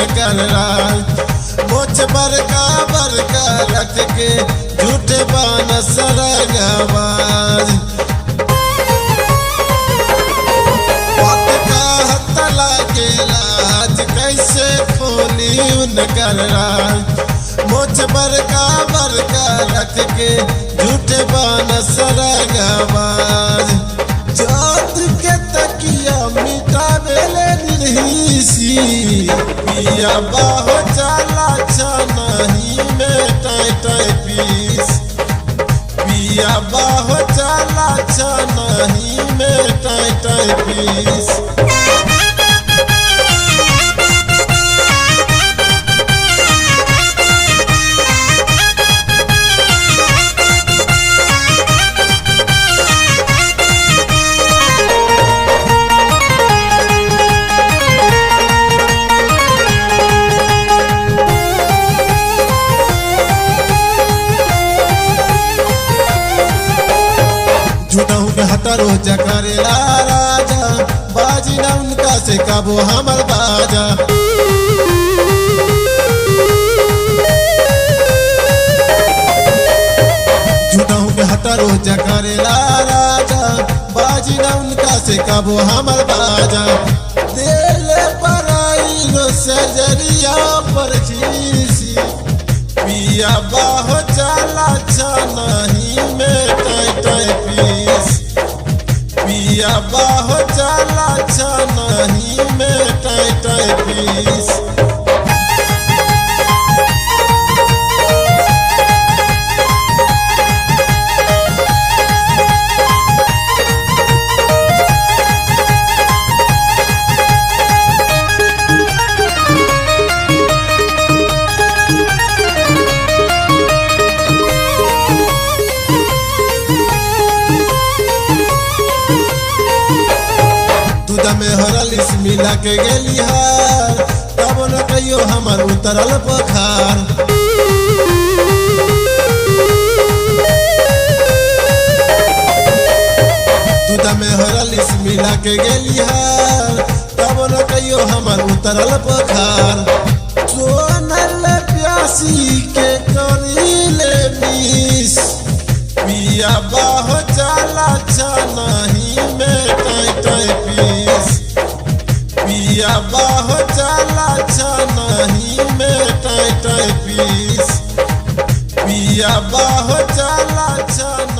उनकर राज। मोछ बरका बरका रख के झूठे बान सरगबाज। के लाज कैसे खोली उनकर राज। मोछ बरका बरका रख के झूठे बान सरगबाज। जात के तकिया मिटावेले निर्हिसी पिया बाहो चाला छानही में टाई टाई पीस। पिया बाहो चाला छानही में टाई टाई पीस। हटा रोजा करेला राजा बाजी ना उनका से काबू हमर बाजा। झूठाऊ के हटा रोजा करेला राजा बाजी ना उनका से काबू हमर बाजा। दिल पर आई रो सजरिया पर खीसी पिया बाहो चाला छानही में टाई टाई पीस। पिया बाहो चाला छानही में टाई टाई पीस। में हरलिस मिला के गेली हार तब न कहियो हमर उतरल पखार। दूध में हरलिस मिला के गेली हार तब न कहियो हमर उतरल पखार। सोनल प्यासी के करीले मिस पिया बाहो चाला छानही में टाई टाई पीस। पिया बाहो चाला छानही में टाई टाई पीस। पिया बाहो चाला छान